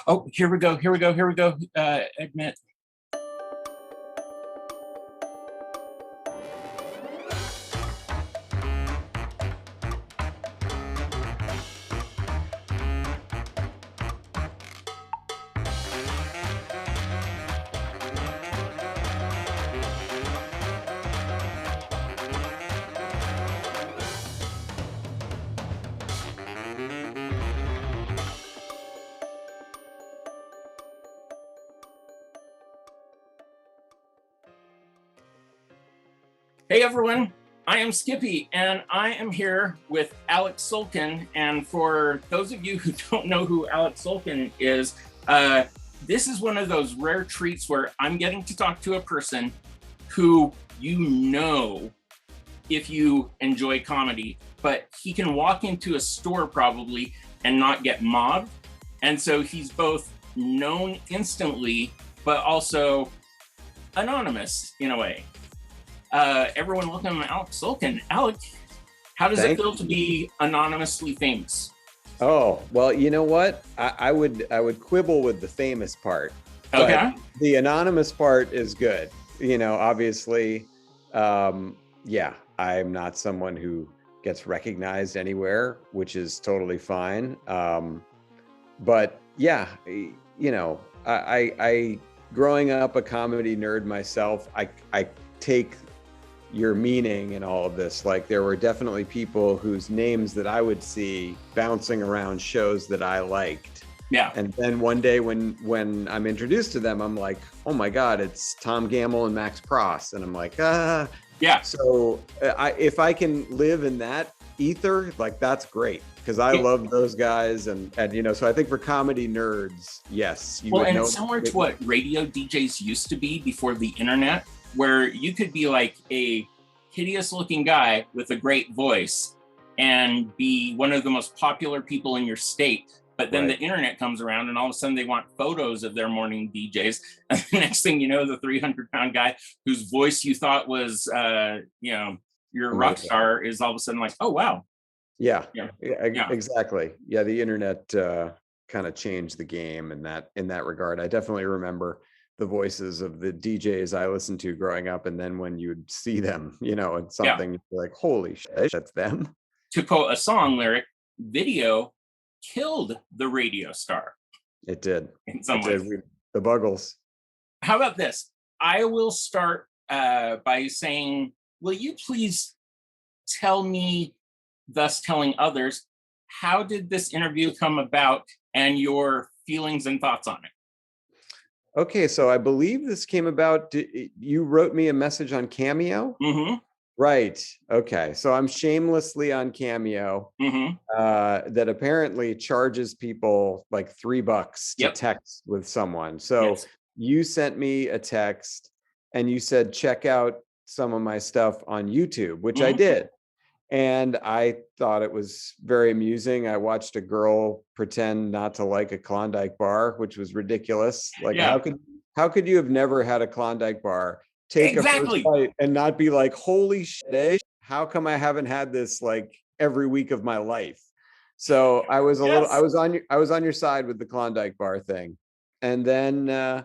Oh, here we go. Admit. Hey everyone, I am Skippy, and I am here with Alec Sulkin. And for those of you who don't know who Alec Sulkin is, this is one of those rare treats where I'm getting to talk to a person who you know if you enjoy comedy, but he can walk into a store probably and not get mobbed. And so he's both known instantly, but also anonymous in a way. Everyone welcome Alec Sulkin. Alec, how does it feel to be anonymously famous? Oh, well, you know what? I would quibble with the famous part. Okay. The anonymous part is good. You know, obviously, yeah, I'm not someone who gets recognized anywhere, which is totally fine. But yeah, you know, I growing up a comedy nerd myself, I take your meaning in all of this. Like, there were definitely people whose names that I would see bouncing around shows that I liked. Yeah. And then one day when I'm introduced to them, I'm like, oh my God, it's Tom Gamble and Max Pross. And I'm like, yeah. So if I can live in that ether, like, that's great. Because I love those guys, and you know, so I think for comedy nerds, yes. Well, and it's similar to what radio DJs used to be before the internet, where you could be like a hideous looking guy with a great voice and be one of the most popular people in your state. But then the internet comes around and all of a sudden they want photos of their morning DJs. And the next thing you know, the 300-pound guy whose voice you thought was, you know, your rock star is all of a sudden like, oh, wow. Yeah, exactly. Yeah, the internet kind of changed the game in that regard. I definitely remember the voices of the DJs I listened to growing up, and then when you'd see them, you know, and something, you're like, holy shit, that's them. To quote a song lyric, video killed the radio star. It did. In some ways. The Buggles. How about this? I will start by saying, will you please tell me, thus telling others, how did this interview come about and your feelings and thoughts on it? Okay, so I believe this came about, you wrote me a message on Cameo? Mm-hmm. Right. Okay. So I'm shamelessly on Cameo, that apparently charges people like $3 to text with someone. So you sent me a text and you said, check out some of my stuff on YouTube, which I did. And I thought it was very amusing. I watched a girl pretend not to like a Klondike bar, which was ridiculous. Like, how could you have never had a Klondike bar, take a first bite and not be like, holy shit, how come I haven't had this like every week of my life? So I was I was on your side with the Klondike bar thing. And then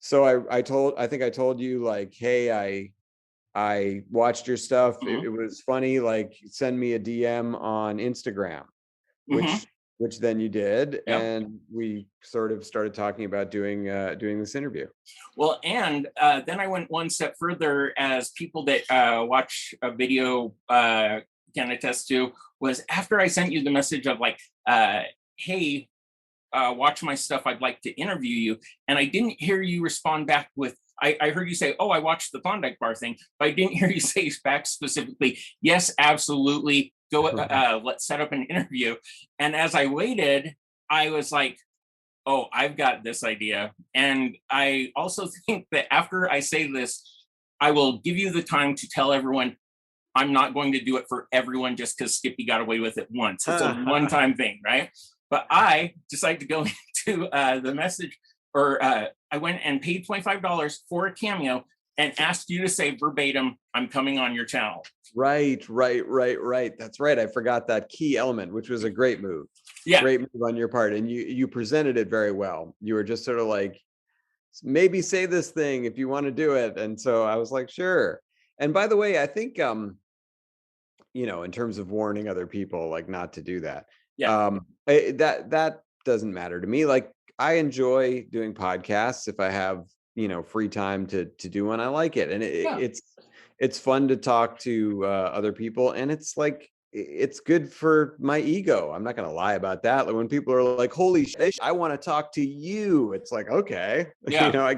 so I think I told you, like, hey, I watched your stuff. It was funny. Like, send me a DM on Instagram, which then you did, and we sort of started talking about doing this interview. Well, and then I went one step further, as people that watch a video can attest to, was after I sent you the message of like, hey, watch my stuff, I'd like to interview you. And I didn't hear you respond back with, I heard you say, oh, I watched the Klondike bar thing, but I didn't hear you say back specifically, yes, absolutely, go, let's set up an interview. And as I waited, I was like, oh, I've got this idea. And I also think that after I say this, I will give you the time to tell everyone, I'm not going to do it for everyone just because Skippy got away with it once. It's a one-time thing, right? But I decided to go into the message, or I went and paid $25 for a Cameo and asked you to say verbatim, "I'm coming on your channel." Right. That's right. I forgot that key element, which was a great move. Yeah. Great move on your part. And you presented it very well. You were just sort of like, maybe say this thing if you want to do it. And so I was like, sure. And by the way, I think, in terms of warning other people, like not to do that. Yeah. That doesn't matter to me. Like, I enjoy doing podcasts if I have, free time to do one. I like it. And it's fun to talk to other people. And it's like, it's good for my ego. I'm not going to lie about that. Like when people are like, holy shit, I want to talk to you. It's like, okay, Yeah.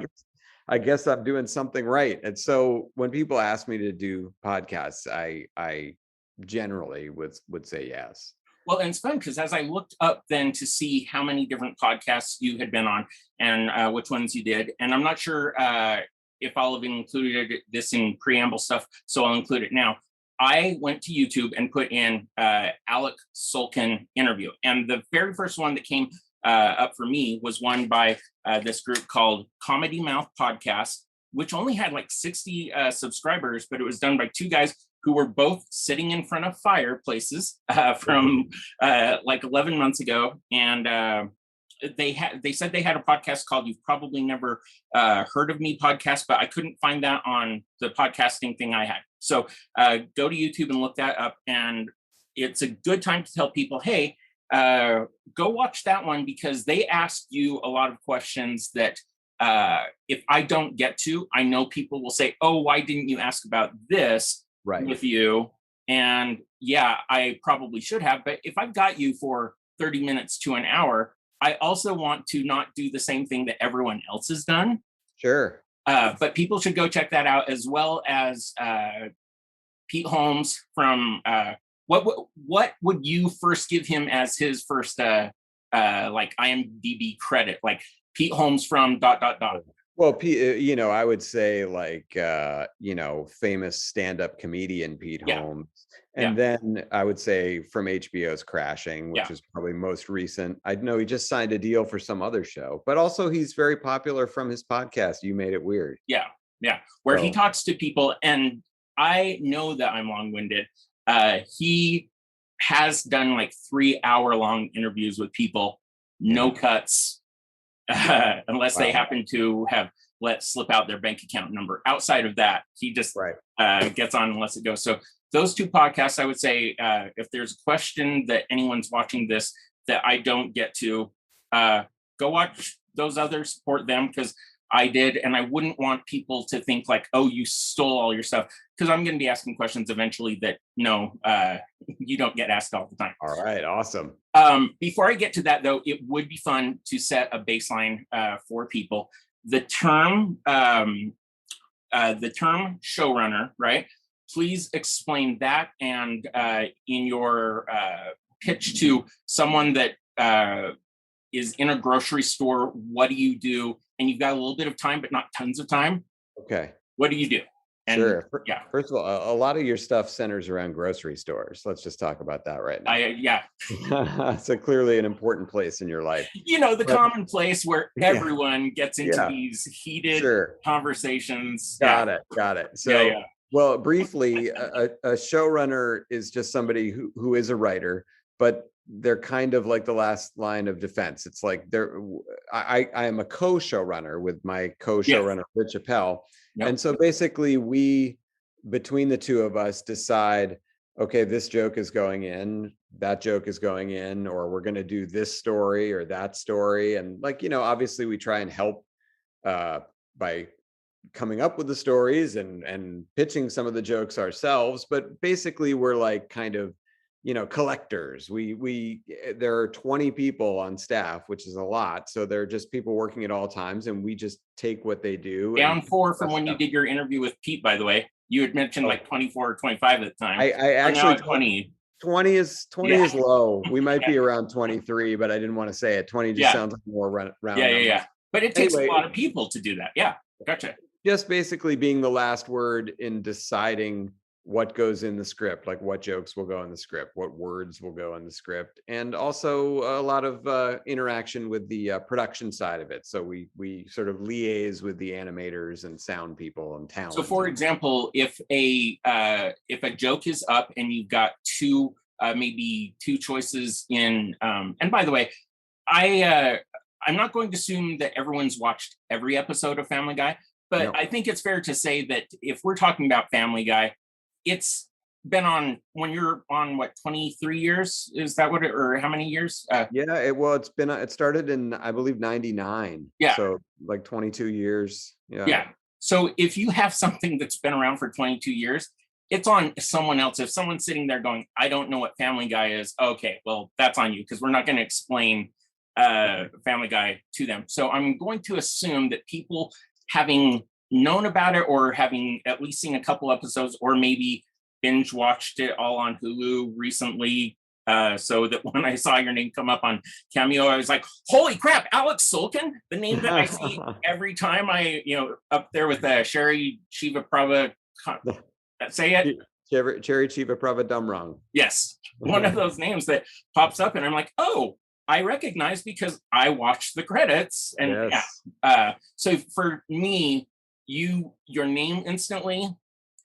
I guess I'm doing something right. And so when people ask me to do podcasts, I generally would say yes. Well, and it's fun because as I looked up then to see how many different podcasts you had been on and which ones you did, and I'm not sure if I'll have included this in preamble stuff, so I'll include it now. I went to YouTube and put in Alec Sulkin interview, and the very first one that came up for me was one by this group called Comedy Mouth Podcast, which only had like 60 subscribers, but it was done by two guys who were both sitting in front of fireplaces from like 11 months ago. And they said they had a podcast called You've Probably Never Heard of Me podcast, but I couldn't find that on the podcasting thing I had. So go to YouTube and look that up. And it's a good time to tell people, hey, go watch that one, because they ask you a lot of questions that if I don't get to, I know people will say, oh, why didn't you ask about this with you? And yeah, I probably should have, but if I've got you for 30 minutes to an hour, I also want to not do the same thing that everyone else has done. Sure. But people should go check that out, as well as Pete Holmes from what would you first give him as his first like IMDb credit, like Pete Holmes from ... Well, Pete, I would say like famous stand-up comedian Pete Holmes. And then I would say from HBO's Crashing, which is probably most recent. I know he just signed a deal for some other show, but also he's very popular from his podcast, You Made It Weird. Yeah. Where he talks to people, and I know that I'm long-winded. He has done like 3-hour-long interviews with people, no cuts, unless they happen to have let slip out their bank account number. Outside of that, he just gets on and lets it go. So those two podcasts, I would say, if there's a question that anyone's watching this that I don't get to, go watch those others, support them, because I did. And I wouldn't want people to think like, oh, you stole all your stuff, because I'm going to be asking questions eventually that you don't get asked all the time. All right. Awesome. Before I get to that, though, it would be fun to set a baseline for people. The term showrunner, right? Please explain that, and in your pitch to someone that is in a grocery store, what do you do? And you've got a little bit of time, but not tons of time. Okay. What do you do? And, sure. First of all, a lot of your stuff centers around grocery stores. Let's just talk about that right now. So clearly an important place in your life. Common place where everyone gets into these heated conversations. Got it. So, well, briefly, a showrunner is just somebody who is a writer, but they're kind of like the last line of defense. It's like I am a co-showrunner with my co-showrunner, Rich Appel. And so basically we, between the two of us, decide, okay, this joke is going in, that joke is going in, or we're going to do this story or that story. And obviously we try and help by coming up with the stories and pitching some of the jokes ourselves. But basically we're like kind of, collectors. There are 20 people on staff, which is a lot. So they're just people working at all times, and we just take what they do. Down 4 from when you did your interview with Pete, by the way. You had mentioned like 24 or 25 at the time. I actually 20. 20 is low. We might be around 23, but I didn't want to say it. 20 just sounds like more round. Yeah. But it takes a lot of people to do that. Yeah, gotcha. Just basically being the last word in deciding what goes in the script, like what jokes will go in the script, what words will go in the script, and also a lot of interaction with the production side of it. So we sort of liaise with the animators and sound people and talent. So, for example, if a joke is up and you've got maybe two choices in, and by the way, I'm not going to assume that everyone's watched every episode of Family Guy, but no. I think it's fair to say that if we're talking about Family Guy, it's been on, when you're on what, 23 years? Is that what it, or how many years? Yeah, it started in, I believe, 99. Yeah. So like 22 years. Yeah. Yeah. So if you have something that's been around for 22 years, it's on someone else. If someone's sitting there going, I don't know what Family Guy is, okay, well, that's on you, because we're not going to explain Family Guy to them. So I'm going to assume that people having known about it or having at least seen a couple episodes or maybe binge watched it all on Hulu recently, so that when I saw your name come up on Cameo, I was like, holy crap, Alec Sulkin, the name that I see every time I, up there with Jerri Shiva Prava, say it? Jerri Shiva Prava Dumrung. Yes, one of those names that pops up and I'm like, oh, I recognize because I watched the credits. And yes. So for me, your name instantly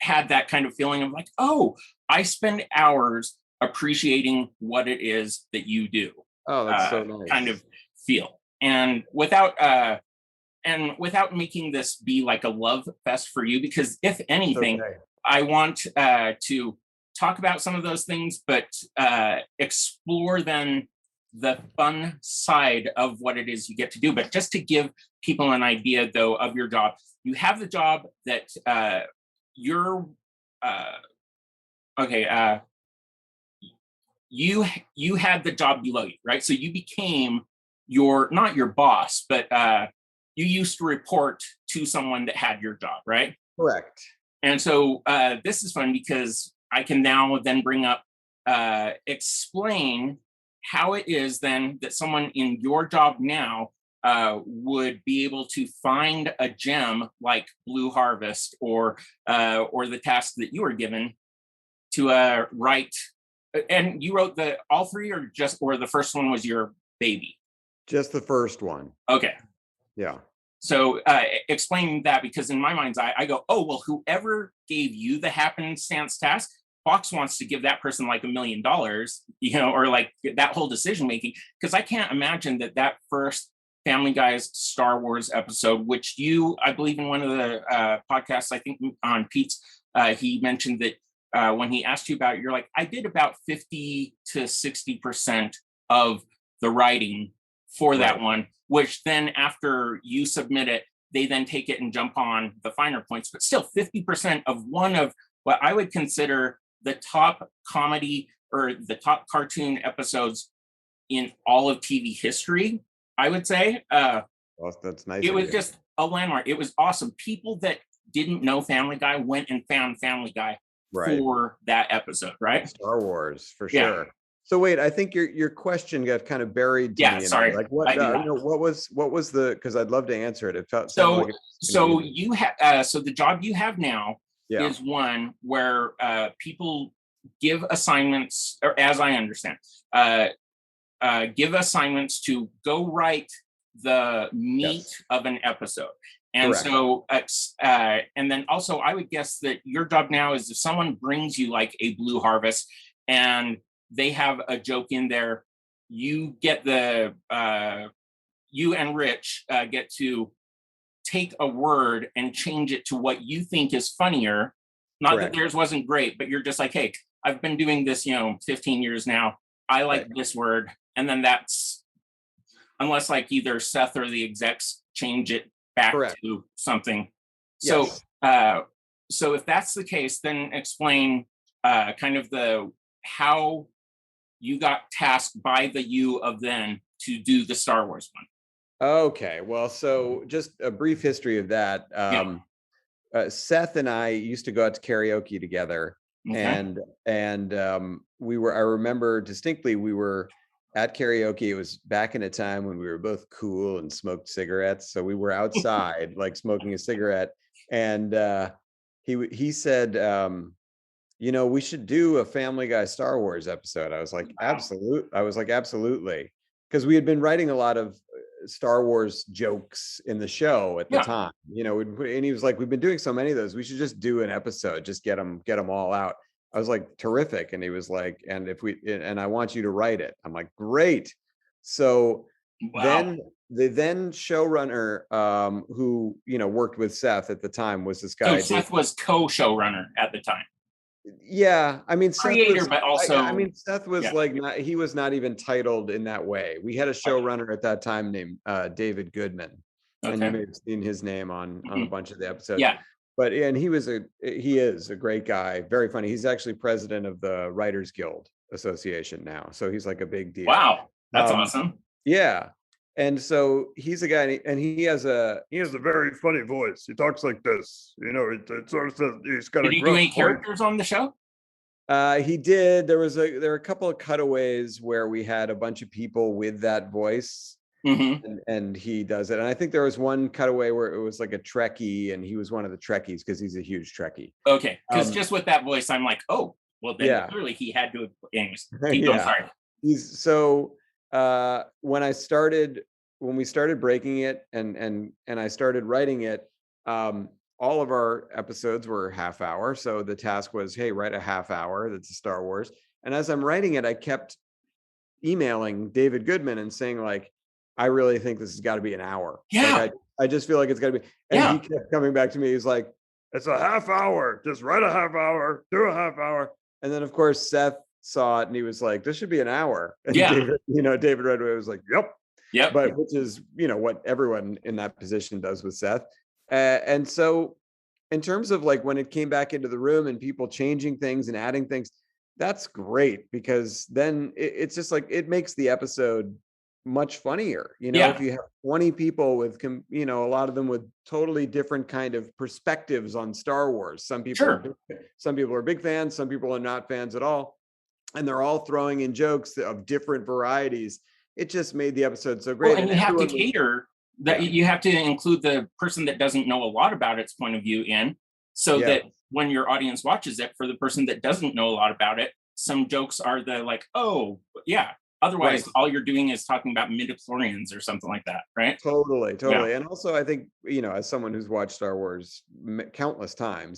had that kind of feeling of like, oh, I spend hours appreciating what it is that you do. Oh, that's so nice. Kind of feel. And without making this be like a love fest for you, because if anything, okay, I want to talk about some of those things, but explore then the fun side of what it is you get to do. But just to give people an idea, though, of your job, you have the job that you had the job below you, right? So you became not your boss, but you used to report to someone that had your job, right? Correct. And so this is fun because I can now then bring up, explain how it is then that someone in your job now would be able to find a gem like Blue Harvest or the task that you were given to write. And you wrote all three, or the first one was your baby? Just the first one. Okay. Yeah. So explain that, because in my mind's eye, I go, oh, well, whoever gave you the happenstance task, Fox wants to give that person like $1 million, or like that whole decision making, because I can't imagine that first Family Guy's Star Wars episode, which I believe in one of the podcasts, I think on Pete's, he mentioned that when he asked you about it, you're like, I did about 50 to 60% of the writing for that one, which then after you submit it, they then take it and jump on the finer points, but still 50% of one of what I would consider the top comedy or the top cartoon episodes in all of TV history, I would say. Well, that's nice. It was just a landmark. It was awesome. People that didn't know Family Guy went and found Family Guy for that episode, right? Star Wars, for sure. Yeah. So wait, I think your question got kind of buried to me. Sorry. Like what was the, because I'd love to answer it. It felt so you have so the job you have now is one where people give assignments, or as I understand, give assignments to go write the meat of an episode. And so, and then also I would guess that your job now is if someone brings you like a Blue Harvest and they have a joke in there, you get you and Rich get to take a word and change it to what you think is funnier. Not that theirs wasn't great, but you're just like, hey, I've been doing this, 15 years now. I like this word. And then that's, unless like either Seth or the execs change it back to something. So, so if that's the case, then explain kind of how you got tasked by the you of then to do the Star Wars one. Okay, well, so just a brief history of that. Seth and I used to go out to karaoke together, and I remember distinctly, we were at karaoke. It was back in a time when we were both cool and smoked cigarettes, so we were outside like smoking a cigarette, and he said, we should do a Family Guy Star Wars episode. I was like, absolutely. Because we had been writing a lot of Star Wars jokes in the show at the time, and he was like, we've been doing so many of those, we should just do an episode, just get them all out. I was like, terrific. And he was like, and I want you to write it. I'm like, great. So then the showrunner, who, worked with Seth at the time, was this guy. So Seth was co-showrunner at the time. Yeah, I mean, creator, but also Seth was he was not even titled in that way. We had a showrunner at that time named David Goodman, and you may have seen his name on a bunch of the episodes. Yeah, but he is a great guy, very funny. He's actually president of the Writers Guild Association now, so he's like a big deal. Wow, that's awesome. Yeah. And so he's a guy, and he has a very funny voice. He talks like this, it sort of says he's got. Did he do any characters on the show? He did. There were a couple of cutaways where we had a bunch of people with that voice, and he does it. And I think there was one cutaway where it was like a Trekkie, and he was one of the Trekkies because he's a huge Trekkie. Okay, because just with that voice, I'm like, oh, well, then clearly he had to. Anyways, keep going. Sorry. He's so. When we started breaking it and I started writing it, all of our episodes were half hour. So the task was, hey, write a half hour that's a Star Wars. And as I'm writing it, I kept emailing David Goodman and saying, like, I really think this has got to be an hour. Yeah. Like, I just feel like it's got to be. And he kept coming back to me. He's like, it's a half hour. Just write a half hour, do a half hour. And then, of course, Seth saw it and he was like, this should be an hour. And David Redway was like, yep. But which is, what everyone in that position does with Seth. And so in terms of like when it came back into the room and people changing things and adding things, that's great, because then it's just like, it makes the episode much funnier. If you have 20 people with, a lot of them with totally different kind of perspectives on Star Wars. Some people are big fans, some people are not fans at all. And they're all throwing in jokes of different varieties. It just made the episode so great. Well, and you have to cater that. You have to include the person that doesn't know a lot about its point of view in, so that when your audience watches it, for the person that doesn't know a lot about it, some jokes are the like, oh, yeah. Otherwise, all you're doing is talking about midichlorians or something like that, right? Totally. Yeah. And also, I think, as someone who's watched Star Wars countless times,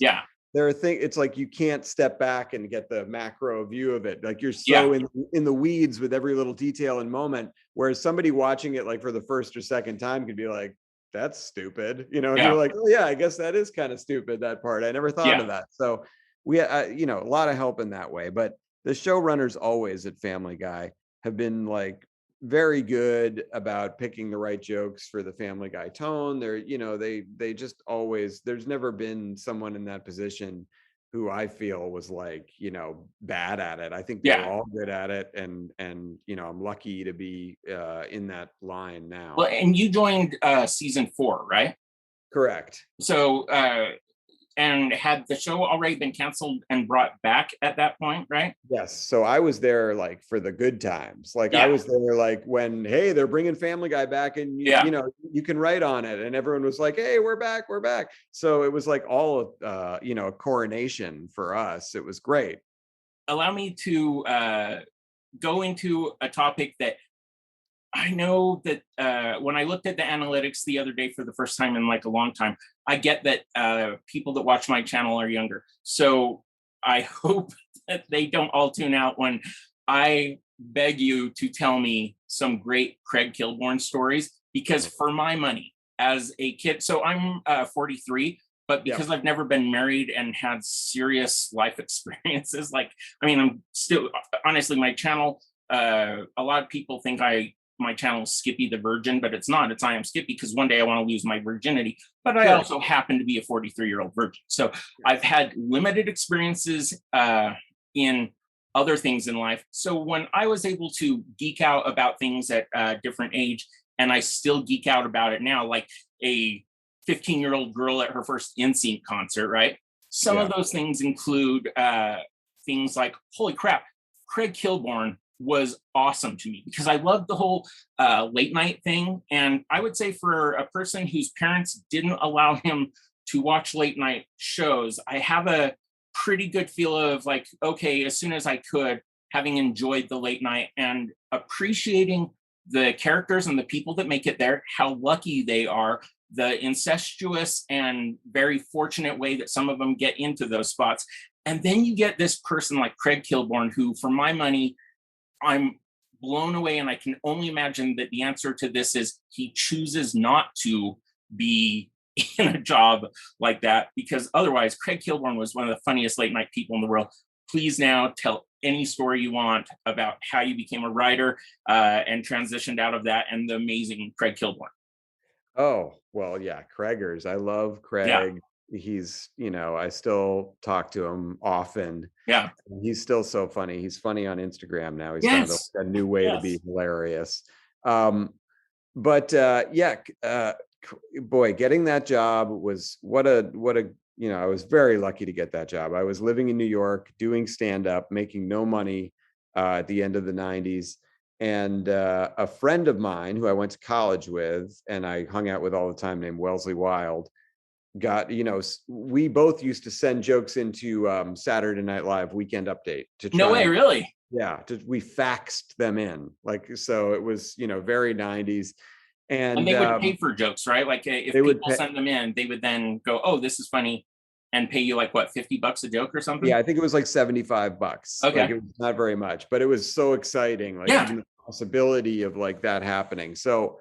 there are things, it's like you can't step back and get the macro view of it. Like you're so in the weeds with every little detail and moment, whereas somebody watching it like for the first or second time could be like, that's stupid, and you're like, oh yeah, I guess that is kind of stupid, that part. I never thought of that. So we, a lot of help in that way. But the showrunners always at Family Guy have been like very good about picking the right jokes for the Family Guy tone. They're, they just always, there's never been someone in that position who I feel was like, bad at it. I think they're all good at it. And, I'm lucky to be in that line now. Well, and you joined season 4, right? Correct. So, and had the show already been canceled and brought back at that point, right? Yes. So I was there like for the good times. Like I was there like when, hey, they're bringing Family Guy back, and you can write on it, and everyone was like, hey, we're back. So it was like all a coronation for us. It was great. Allow me to go into a topic that I know that when I looked at the analytics the other day for the first time in like a long time, I get that people that watch my channel are younger. So I hope that they don't all tune out when I beg you to tell me some great Craig Kilborn stories, because for my money as a kid, so I'm 43, but because I've never been married and had serious life experiences, I'm still, honestly, my channel, a lot of people think my channel is Skippy the Virgin, but it's not. It's IamSkippy, because one day I want to lose my virginity, but I also happen to be a 43-year-old virgin. So I've had limited experiences in other things in life. So when I was able to geek out about things at a different age, and I still geek out about it now, like a 15-year-old girl at her first NSYNC concert, right? Some of those things include things like, holy crap, Craig Kilborn was awesome to me, because I loved the whole late night thing. And I would say for a person whose parents didn't allow him to watch late night shows, I have a pretty good feel of like, okay, as soon as I could, having enjoyed the late night and appreciating the characters and the people that make it there, how lucky they are, the incestuous and very fortunate way that some of them get into those spots. And then you get this person like Craig Kilborn, who, for my money, I'm blown away. And I can only imagine that the answer to this is he chooses not to be in a job like that, because otherwise, Craig Kilborn was one of the funniest late night people in the world. Please now tell any story you want about how you became a writer and transitioned out of that, and the amazing Craig Kilborn. Oh, well, yeah, Craigers. I love Craig. Yeah. He's, I still talk to him often. Yeah. He's still so funny. He's funny on Instagram now. He's found a new way to be hilarious. Boy, getting that job was what a I was very lucky to get that job. I was living in New York, doing stand-up, making no money at the end of the 90s. And a friend of mine who I went to college with and I hung out with all the time, named Wellesley Wild, got, we both used to send jokes into Saturday Night Live Weekend Update to try. No way, really? Yeah, we faxed them in, so it was very 90s. And they would pay for jokes, right? Like if people send them in, they would then go, "Oh, this is funny," and pay you like what, $50 a joke or something? Yeah, I think it was like $75. Okay, it was not very much, but it was so exciting. Even the possibility of that happening. So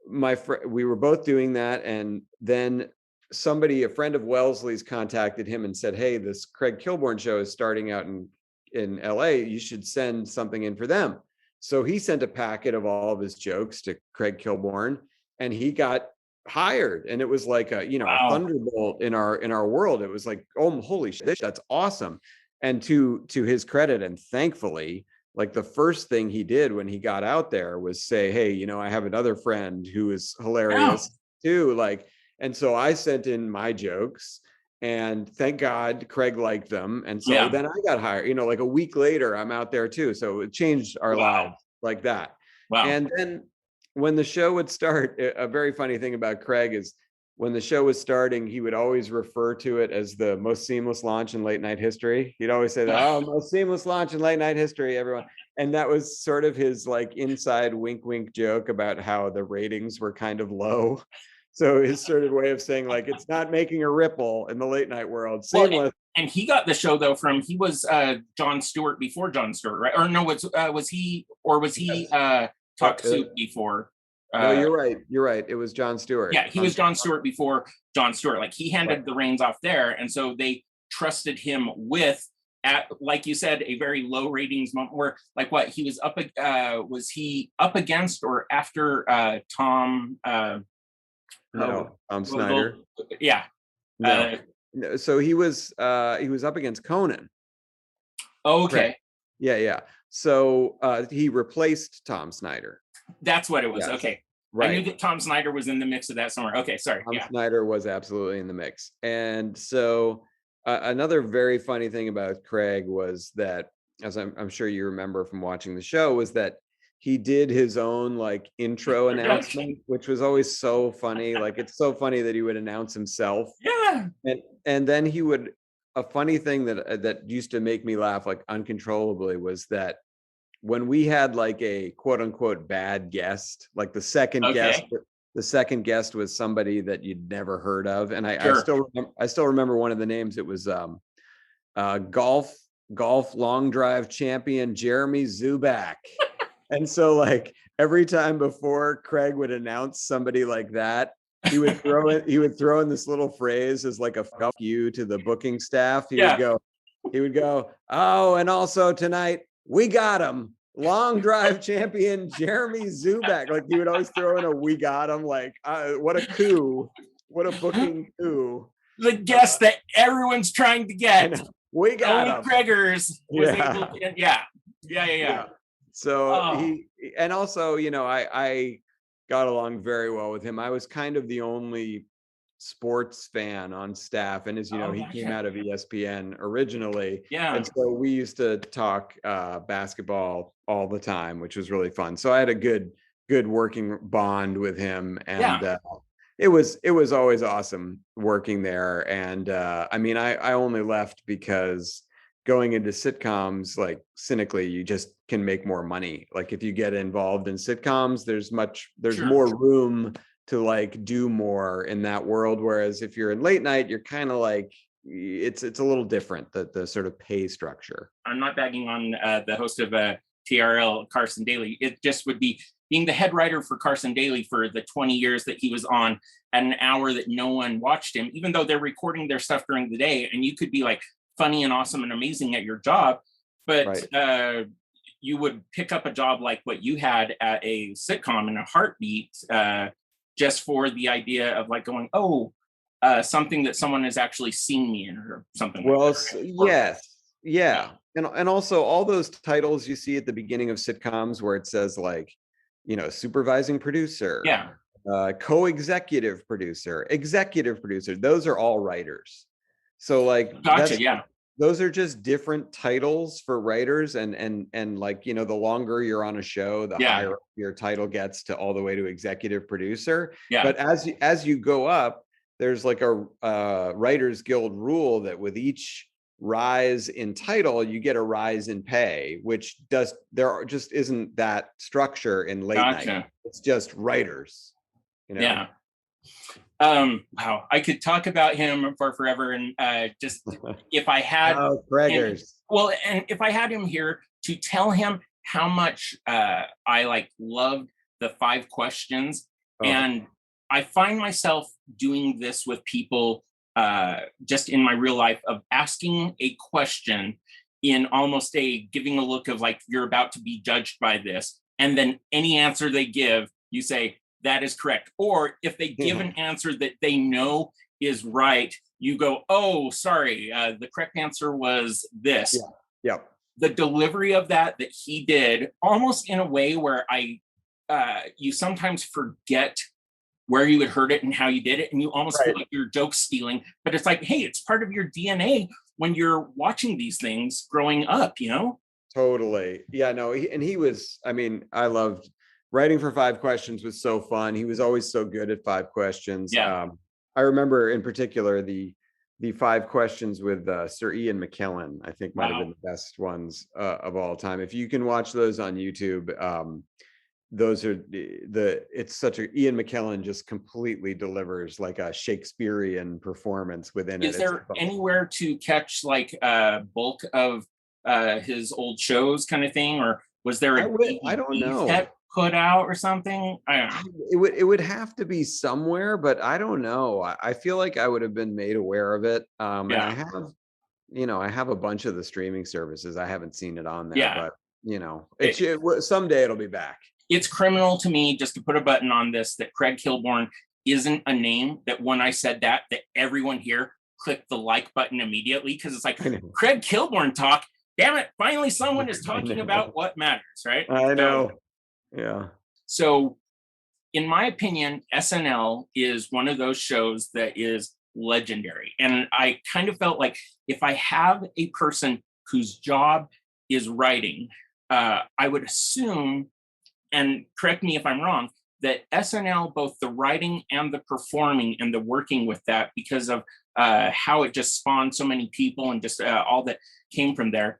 we were both doing that, and then a friend of Wellesley's, contacted him and said, "Hey, this Craig Kilborn show is starting out in LA. You should send something in for them." So he sent a packet of all of his jokes to Craig Kilborn, and he got hired. And it was like a thunderbolt in our world. It was like, oh, holy shit, that's awesome. And to his credit, and thankfully, the first thing he did when he got out there was say, "Hey, I have another friend who is hilarious too." And so I sent in my jokes, and thank God Craig liked them. And so then I got hired, like a week later, I'm out there too. So it changed our lives like that. Wow. And then when the show would start, a very funny thing about Craig is when the show was starting, he would always refer to it as the most seamless launch in late night history. He'd always say that, "Oh, most seamless launch in late night history, everyone." And that was sort of his inside wink, wink joke about how the ratings were kind of low. So his sort of way of saying it's not making a ripple in the late night world. Seamless. And he got the show though he was Jon Stewart before Jon Stewart, right? Or no, was he Talk Soup before? No, you're right. It was Jon Stewart. Yeah, he was Jon Stewart before Jon Stewart. He handed the reins off there, and so they trusted him with, like you said, a very low ratings moment where he was up. Was he up against or after Tom? No, Tom Snyder. Yeah. No. So he was up against Conan. Okay. Right. Yeah. So he replaced Tom Snyder. That's what it was. Yes. Okay. Right. I knew that Tom Snyder was in the mix of that somewhere. Okay, sorry. Tom Snyder was absolutely in the mix. And so another very funny thing about Craig was that, as I'm sure you remember from watching the show, was that he did his own intro announcement, which was always so funny. It's so funny that he would announce himself. Yeah. And then he would, a funny thing that used to make me laugh uncontrollably was that when we had a quote unquote bad guest, the second guest was somebody that you'd never heard of. And I still remember one of the names. It was golf long drive champion Jeremy Zubak. And so every time before Craig would announce somebody like that, he would throw in this little phrase as a fuck you to the booking staff. He would go, "Oh, and also tonight we got him, long drive champion Jeremy Zubak." He would always throw in a "we got him." What a coup. What a booking coup. The guest that everyone's trying to get. We got him. Craigers was able to, yeah. So and also, I got along very well with him. I was kind of the only sports fan on staff, and as you know, he came out of ESPN originally. Yeah. And so we used to talk basketball all the time, which was really fun. So I had a good working bond with him, and it was always awesome working there. And I mean, I only left because going into sitcoms, like cynically, you just can make more money. Like if you get involved in sitcoms, there's Sure. more room to like do more in that world. Whereas if you're in late night, you're kind of like, it's a little different, the sort of pay structure. I'm not bagging on the host of TRL, Carson Daly. It just would be being the head writer for Carson Daly for the 20 years that he was on at an hour that no one watched him, even though they're recording their stuff during the day, and you could be like funny and awesome and amazing at your job, but you would pick up a job like what you had at a sitcom in a heartbeat, just for the idea of like going, oh, something that someone has actually seen me in or something. Well, like that, right? yes, yeah. And also all those titles you see at the beginning of sitcoms where it says like, you know, supervising producer, co-executive producer, executive producer, those are all writers. So like, gotcha, those are just different titles for writers, and like, you know, the longer you're on a show, the higher your title gets to all the way to executive producer. But as you go up, there's like a Writers Guild rule that with each rise in title, you get a rise in pay, which there just isn't that structure in late night. It's just writers, you know? Yeah. Wow, I could talk about him for forever, and just if I had and if I had him here to tell him how much I like loved the 5 questions, and I find myself doing this with people just in my real life, of asking a question in almost giving a look of like, you're about to be judged by this, and then any answer they give, you say, that is correct. Or if they give an answer that they know is right, you go, oh, sorry, the correct answer was this. The delivery of that he did, almost in a way where you sometimes forget where you had heard it and how you did it, and you almost feel like you're joke stealing, but it's like, hey, it's part of your DNA when you're watching these things growing up, you know? Totally. Yeah, no, he was, I mean, I loved writing for 5 questions, was so fun. He was always so good at 5 questions. I remember in particular the 5 questions with Sir Ian McKellen, I think might have been the best ones of all time. If you can watch those on YouTube, those are it's such a, Ian McKellen just completely delivers like a Shakespearean performance within it. Is there anywhere to catch like bulk of his old shows kind of thing, or was there I don't know, put out or something? I don't know. It would have to be somewhere, but I don't know. I feel like I would have been made aware of it. And I have, you know, I have a bunch of the streaming services. I haven't seen it on there, but you know, someday it'll be back. It's criminal to me, just to put a button on this, that Craig Kilborn isn't a name that when I said that everyone here clicked the like button immediately, because it's like, Craig Kilborn talk. Damn it, finally someone is talking about what matters, right? I know. Yeah. So in my opinion, SNL is one of those shows that is legendary. And I kind of felt like if I have a person whose job is writing, I would assume, and correct me if I'm wrong, that SNL, both the writing and the performing and the working with that, because of how it just spawned so many people and just all that came from there,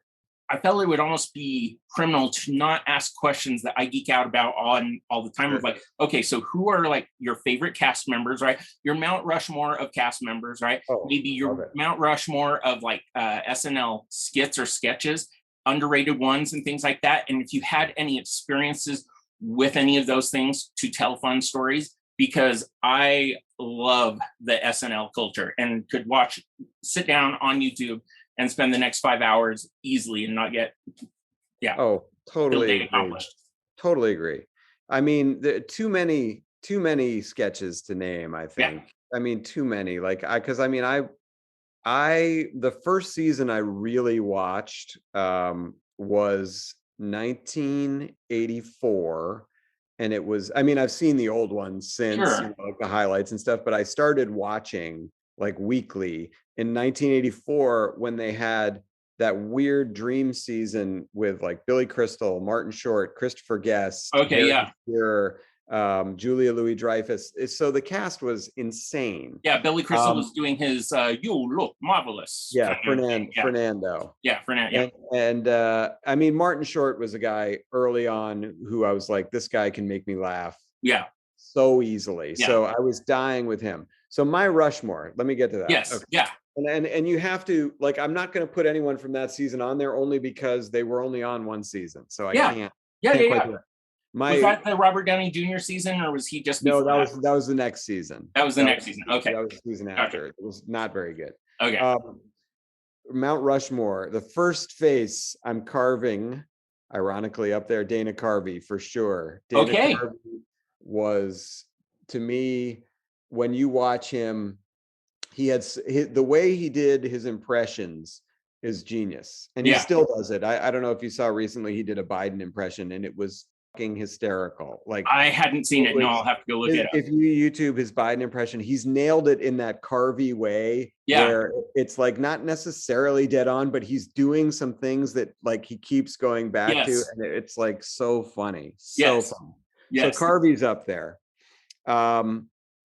I felt it would almost be criminal to not ask questions that I geek out about all the time. Of like, okay, so who are like your favorite cast members, right? Your Mount Rushmore of cast members, right? Maybe your Mount Rushmore of like SNL skits or sketches, underrated ones and things like that. And if you had any experiences with any of those things to tell fun stories, because I love the SNL culture and could sit down on YouTube and spend the next 5 hours easily and not get, totally accomplished. Totally agree. I mean, too many sketches to name, I think. I mean, too many. Like, the first season I really watched was 1984. And it was, I mean, I've seen the old ones since, you know, like the highlights and stuff, but I started watching like weekly in 1984 when they had that weird dream season with like Billy Crystal, Martin Short, Christopher Guest, Julia Louis-Dreyfus. So the cast was insane. Yeah, Billy Crystal was doing his "You look marvelous." Yeah, Fernando. Yeah, Fernando. Yeah. And I mean, Martin Short was a guy early on who I was like, this guy can make me laugh. Yeah. So easily. Yeah. So I was dying with him. So my Rushmore, let me get to that. Yes. Okay. Yeah. And you have to, like, I'm not going to put anyone from that season on there only because they were only on one season. So I can't. Yeah. Was that the Robert Downey Jr. season, or was he just? No, that was the next season. That was the next season. Okay. That was the season after. Okay. It was not very good. Okay. Mount Rushmore, the first face I'm carving, ironically up there, Dana Carvey for sure. Dana Carvey was, to me, when you watch him, he had the way he did his impressions is genius, and he still does it. I don't know if you saw recently, he did a Biden impression, and it was fucking hysterical. Like, I hadn't seen it. No, I'll have to go look it up. If you YouTube his Biden impression, he's nailed it in that Carvey way, where it's like not necessarily dead on, but he's doing some things that like he keeps going back to, and it's like so funny, so funny. So Carvey's up there.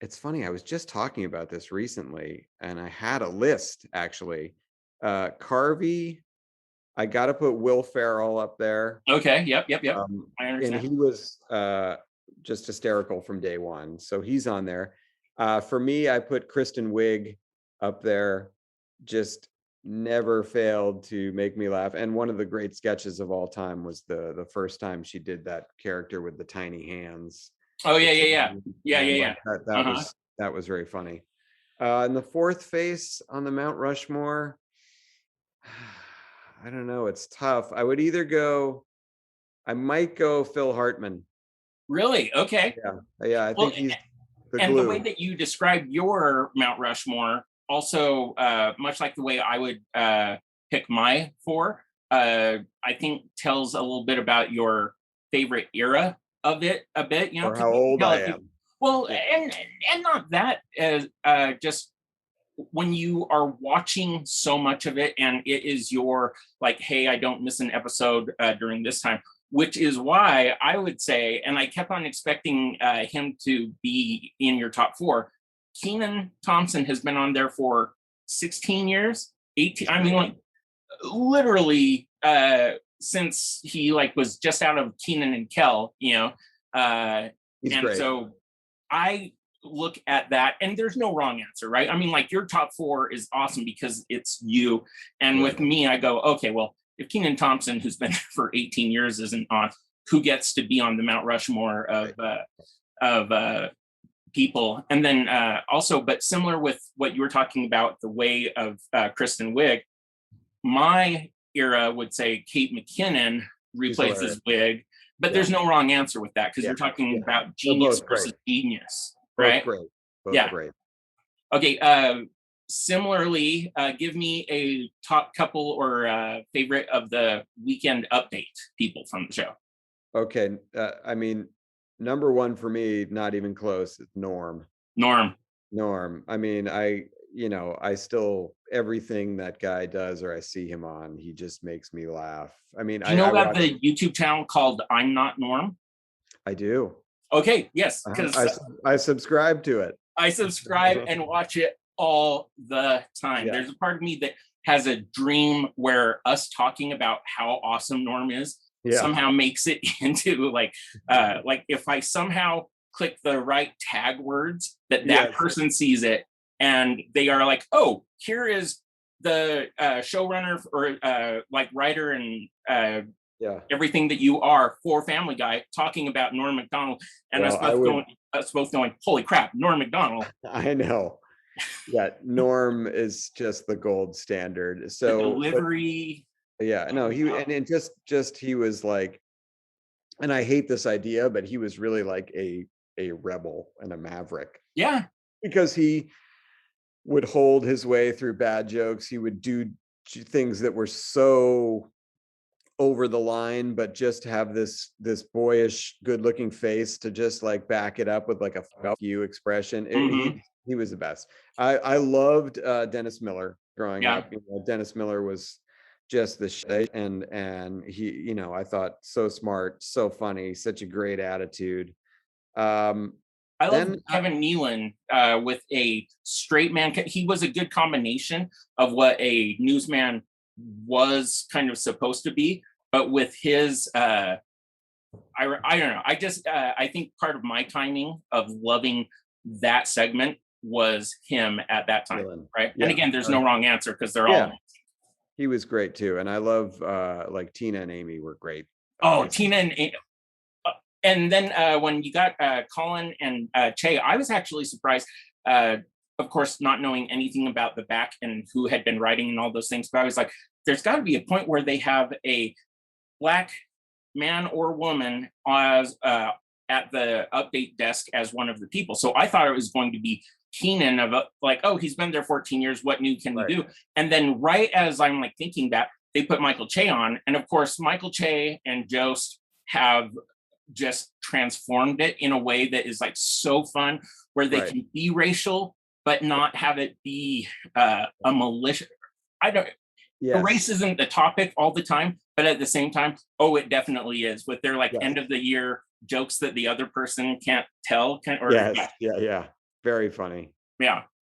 It's funny, I was just talking about this recently, and I had a list actually. Carvey, I got to put Will Ferrell up there. Okay. Yep. I understand. And he was just hysterical from day one, so he's on there. For me, I put Kristen Wiig up there. Just never failed to make me laugh. And one of the great sketches of all time was the first time she did that character with the tiny hands. Oh yeah. That was very funny. And the fourth face on the Mount Rushmore, I don't know. It's tough. I would either go. I might go Phil Hartman. Really? Okay. Yeah. I think he's the glue. And the way that you describe your Mount Rushmore, also much like the way I would pick my four, I think tells a little bit about your favorite era of it a bit. You know, or how old I am. Well, and not that as just when you are watching so much of it, and it is your like, hey, I don't miss an episode during this time, which is why I would say, and I kept on expecting him to be in your top four. Kenan Thompson has been on there for 16 years, 18. I mean, like literally since he like was just out of Kenan and Kel, you know. And great. So I look at that, and there's no wrong answer, right? I mean, like your top four is awesome because it's you. And with me, I go, okay, well, if Kenan Thompson, who's been there for 18 years, isn't on, who gets to be on the Mount Rushmore of people? And then also, but similar with what you were talking about, the way of Kristen Wiig, my era would say Kate McKinnon replaces Wiig, but there's no wrong answer with that because you're talking about genius versus genius, right? Both great. Okay. Similarly, give me a top couple or favorite of the weekend update people from the show. Okay. I mean, number one for me, not even close, is Norm. I mean, I still, everything that guy does or I see him on, he just makes me laugh. I mean, do you know about the YouTube channel called I'm Not Norm? I do. Okay. Yes. Because I subscribe to it. I subscribe and watch it all the time. Yeah. There's a part of me that has a dream where us talking about how awesome Norm is somehow makes it into like if I somehow click the right tag words that person sees it and they are like, oh, here is the showrunner or like writer and everything that you are for Family Guy talking about Norm Macdonald, and us both going, holy crap, Norm Macdonald. I know. Yeah, Norm is just the gold standard. So the delivery. He was like, and I hate this idea, but he was really like a rebel and a maverick. Yeah. Because he would hold his way through bad jokes. He would do things that were so over the line, but just have this boyish, good-looking face to just like back it up with like a fuck you expression. He was the best. I loved Dennis Miller growing up. Dennis Miller was just the shit, and he, I thought so smart, so funny, such a great attitude. I love Kevin Nealon with a straight man. He was a good combination of what a newsman was kind of supposed to be, but with his, I don't know. I think part of my timing of loving that segment was him at that time, right? Yeah. And again, there's no wrong answer because they're all. He was great too, and I love like Tina and Amy were great. Oh, Tina and Amy. And then when you got Colin and Che, I was actually surprised, of course, not knowing anything about the back and who had been writing and all those things. But I was like, there's got to be a point where they have a Black man or woman as at the update desk as one of the people. So I thought it was going to be Keenan of like, oh, he's been there 14 years. What new can we do? And then right as I'm like thinking that, they put Michael Che on. And of course, Michael Che and Jost have just transformed it in a way that is like so fun, where they can be racial but not have it be a malicious. I don't. Race isn't the topic all the time, but at the same time, oh, it definitely is with their like end of the year jokes that the other person can't tell. Very funny.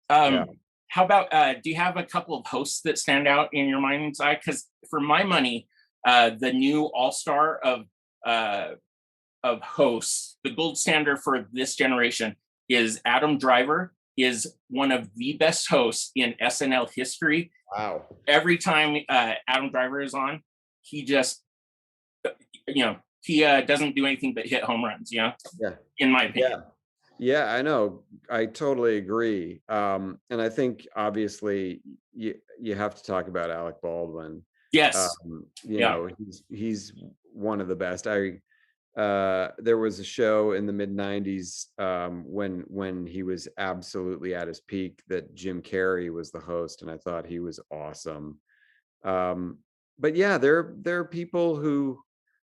How about do you have a couple of hosts that stand out in your mind's eye? Because for my money, the new all-star of hosts, the gold standard for this generation is Adam Driver, is one of the best hosts in SNL history. Wow. Every time Adam Driver is on, he just, he doesn't do anything but hit home runs, in my opinion. Yeah, I know. I totally agree. And I think obviously you have to talk about Alec Baldwin. Yes. You know, he's one of the best. There was a show in the mid 90s when he was absolutely at his peak that Jim Carrey was the host, and I thought he was awesome. But yeah, there are people who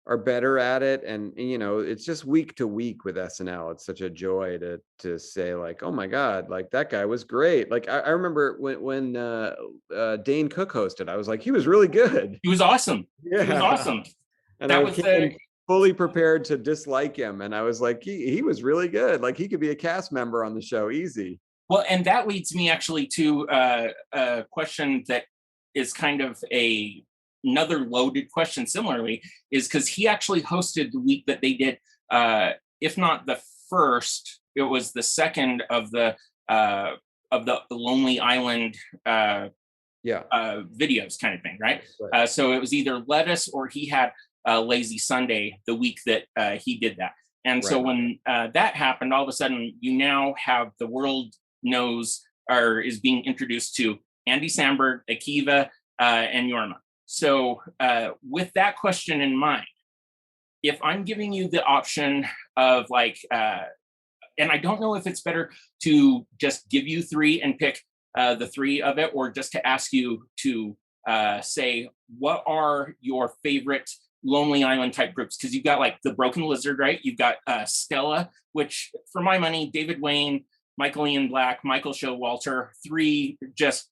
are better at it, and it's just week to week with SNL. It's such a joy to say like, oh my God, like that guy was great. Like I remember when Dane Cook hosted, I was like, he was really good. He was awesome. Yeah. He was awesome. And that was fully prepared to dislike him, and I was like, he was really good. Like he could be a cast member on the show easy. Well, and that leads me actually to a question that is kind of another loaded question similarly, is because he actually hosted the week that they did, if not the first, it was the second of the Lonely Island videos kind of thing, right? So it was either Lettuce or he had Lazy Sunday the week that he did that. And so when that happened, all of a sudden you now have the world knows or is being introduced to Andy Samberg, Akiva, and Yorma. So with that question in mind, if I'm giving you the option of like, and I don't know if it's better to just give you three and pick the three of it, or just to ask you to say, what are your favorite Lonely Island type groups? Because you've got like the Broken Lizard, right? You've got Stella, which for my money, David Wayne, Michael Ian Black, Michael Showalter, three just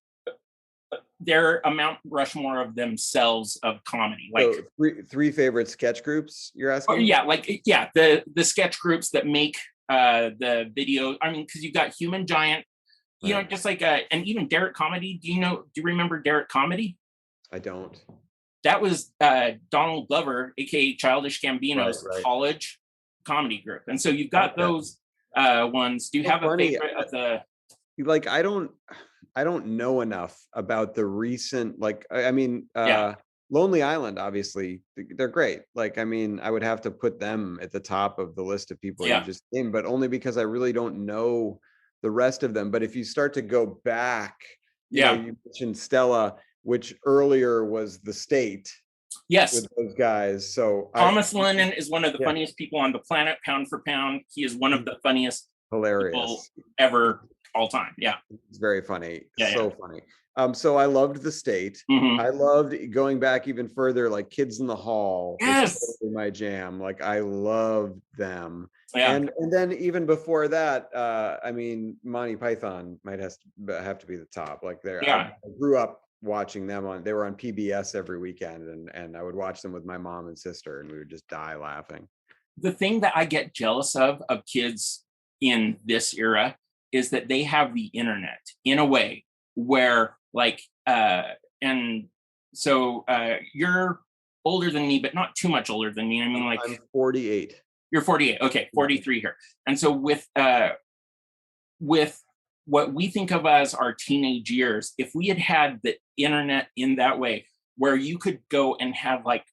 they're a Mount Rushmore of themselves of comedy. Like so three favorite sketch groups you're asking? The sketch groups that make the video. I mean, because you've got Human Giant, just like and even Derek Comedy. Do you remember Derek Comedy? I don't. That was Donald Glover, aka Childish Gambino's college comedy group. And so you've got those ones. Do you have a favorite of the? Like I don't know enough about the recent, like Lonely Island, obviously they're great. Like I mean, I would have to put them at the top of the list of people you just named, but only because I really don't know the rest of them. But if you start to go back, you mentioned Stella, which earlier was The State. Yes. With those guys. So Thomas Lennon is one of the funniest people on the planet, pound for pound. He is one of the funniest people ever all time. Yeah. It's very funny. Funny. So I loved The State. I loved going back even further, like Kids in the Hall. Yes. Totally my jam. Like I loved them. Yeah. And then even before that, I mean, Monty Python might have to be the top. Like I grew up watching them they were on PBS every weekend, and I would watch them with my mom and sister, and we would just die laughing. the thing that I get jealous of kids in this era is that they have the internet in a way where like and so you're older than me, but not too much older than me. I mean, like I'm 48. You're 48. Okay, 43 here. And so with what we think of as our teenage years, if we had the internet in that way, where you could go and have like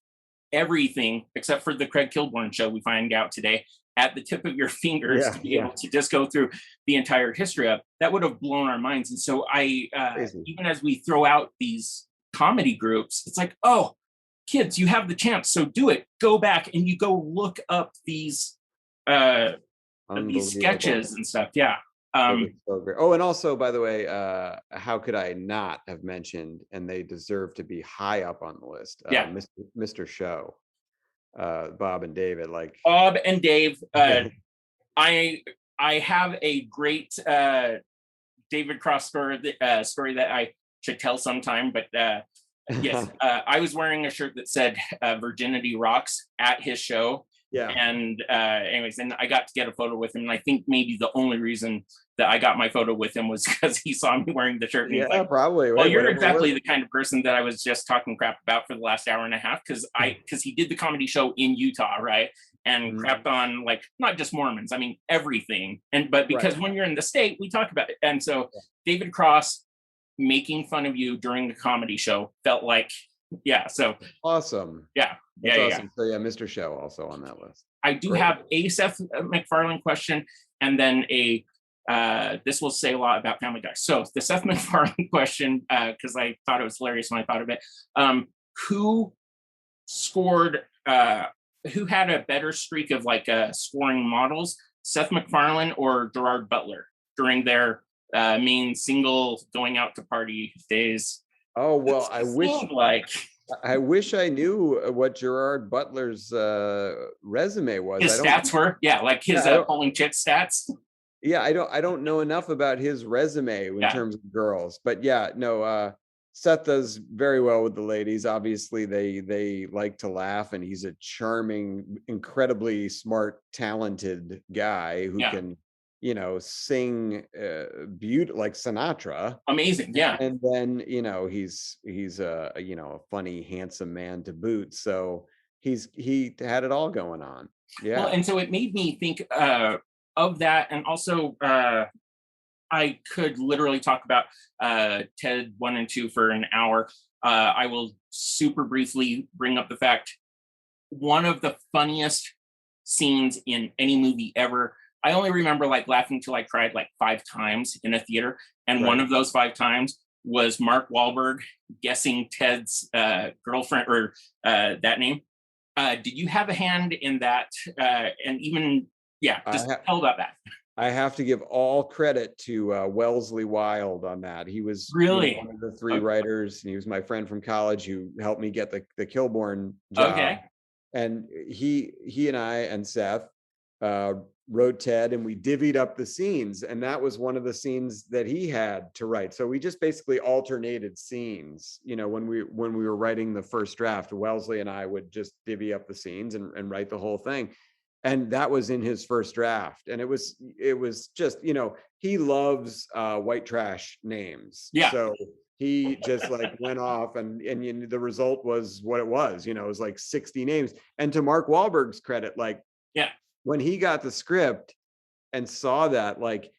everything except for the Craig Kilborn show we find out today at the tip of your fingers to be able to just go through the entire history of, that would have blown our minds. And so I even as we throw out these comedy groups, it's like, oh, kids, you have the chance, so do it. Go back and you go look up these sketches and stuff. Yeah. So great. Oh, and also, by the way, how could I not have mentioned, and they deserve to be high up on the list, Mr. Show, Bob and David. Like Bob and Dave. I have a great David Cross story that I should tell sometime, but yes, I was wearing a shirt that said Virginity Rocks at his show. Yeah. And anyways, and I got to get a photo with him. And I think maybe the only reason that I got my photo with him was because he saw me wearing the shirt. And he's like, probably. Well, you're exactly the kind of person that I was just talking crap about for the last hour and a half, because he did the comedy show in Utah, right? And crapped on like not just Mormons, I mean everything. But because when you're in the state, we talk about it. And so David Cross making fun of you during the comedy show felt like, so awesome. That's awesome. So Mr. Show also on that list. I do have a Seth MacFarlane question, and then a this will say a lot about Family Guy. So the Seth MacFarlane question, because I thought it was hilarious when I thought of it. Who scored? Who had a better streak of like scoring models, Seth MacFarlane or Gerard Butler during their main single going out to party days? Oh, well, I wish I knew what Gerard Butler's resume was. His stats were, like his polling chick stats. Yeah, I don't know enough about his resume in terms of girls, but Seth does very well with the ladies. Obviously, they like to laugh, and he's a charming, incredibly smart, talented guy who can, sing like Sinatra. Amazing, yeah. And then he's a funny, handsome man to boot. So he had it all going on. Yeah. Well, and so it made me think of that, and also I could literally talk about TED 1 and 2 for an hour. I will super briefly bring up the fact, one of the funniest scenes in any movie ever. I only remember like laughing till I cried like 5 times in a theater. And one of those 5 times was Mark Wahlberg guessing Ted's girlfriend or that name. Did you have a hand in that? And even, just tell about that. I have to give all credit to Wellesley Wild on that. He was really one of the 3 writers, and he was my friend from college who helped me get the Kilborn job. Okay. And he and I and Seth wrote Ted, and we divvied up the scenes, and that was one of the scenes that he had to write. So we just basically alternated scenes. When we were writing the first draft, Wellesley and I would just divvy up the scenes and write the whole thing. And that was in his first draft. And it was just, he loves white trash names. Yeah. So he just like went off, and the result was what it was. It was like 60 names. And to Mark Wahlberg's credit, like, when he got the script and saw that, like,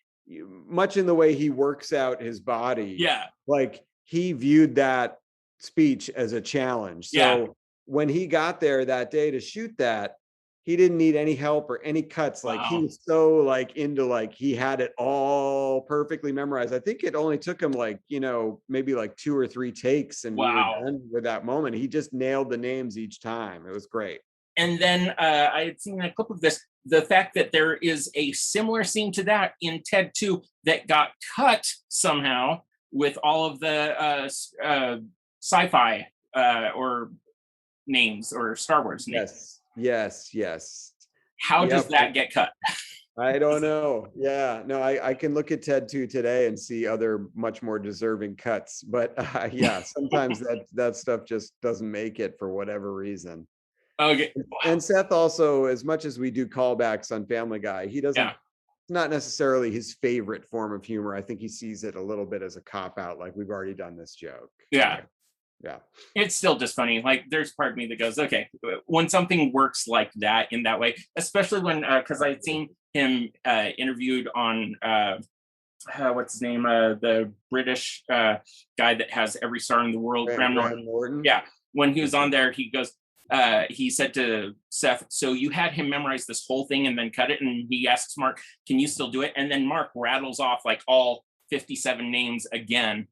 much in the way he works out his body, like he viewed that speech as a challenge. So when he got there that day to shoot that, he didn't need any help or any cuts. Like he was so like into, like, he had it all perfectly memorized. I think it only took him like, maybe like 2 or 3 takes, and we were done with that moment. He just nailed the names each time. It was great. And then I had seen a clip of this, the fact that there is a similar scene to that in TED 2 that got cut somehow with all of the sci-fi or names, or Star Wars names. Yes. How does that get cut? I don't know. Yeah, no, I can look at TED 2 today and see other much more deserving cuts, but sometimes that stuff just doesn't make it for whatever reason. Okay. And Seth also, as much as we do callbacks on Family Guy, he doesn't, not necessarily his favorite form of humor. I think he sees it a little bit as a cop out, like we've already done this joke. Yeah. Yeah. It's still just funny. Like there's part of me that goes, okay, when something works like that in that way, especially when, because I'd seen him interviewed on, what's his name? The British guy that has every star in the world, Graham Norton. Yeah. When he was on there, he goes, he said to Seth, so you had him memorize this whole thing and then cut it. And he asks Mark, can you still do it? And then Mark rattles off like all 57 names again.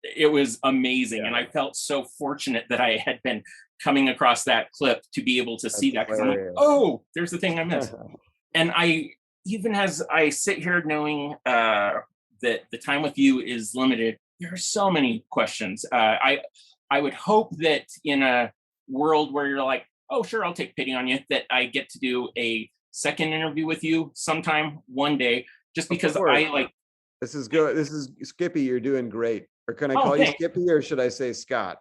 It was amazing. And I felt so fortunate that I had been coming across that clip to be able to see that. Because I'm like, oh, there's the thing I missed. And I, even as I sit here knowing that the time with you is limited, there are so many questions. I would hope that in a world where you're like, oh, sure, I'll take pity on you, that I get to do a second interview with you sometime one day, just because I like. This is good. This is Skippy. You're doing great. Or can I call you Skippy, or should I say Scott?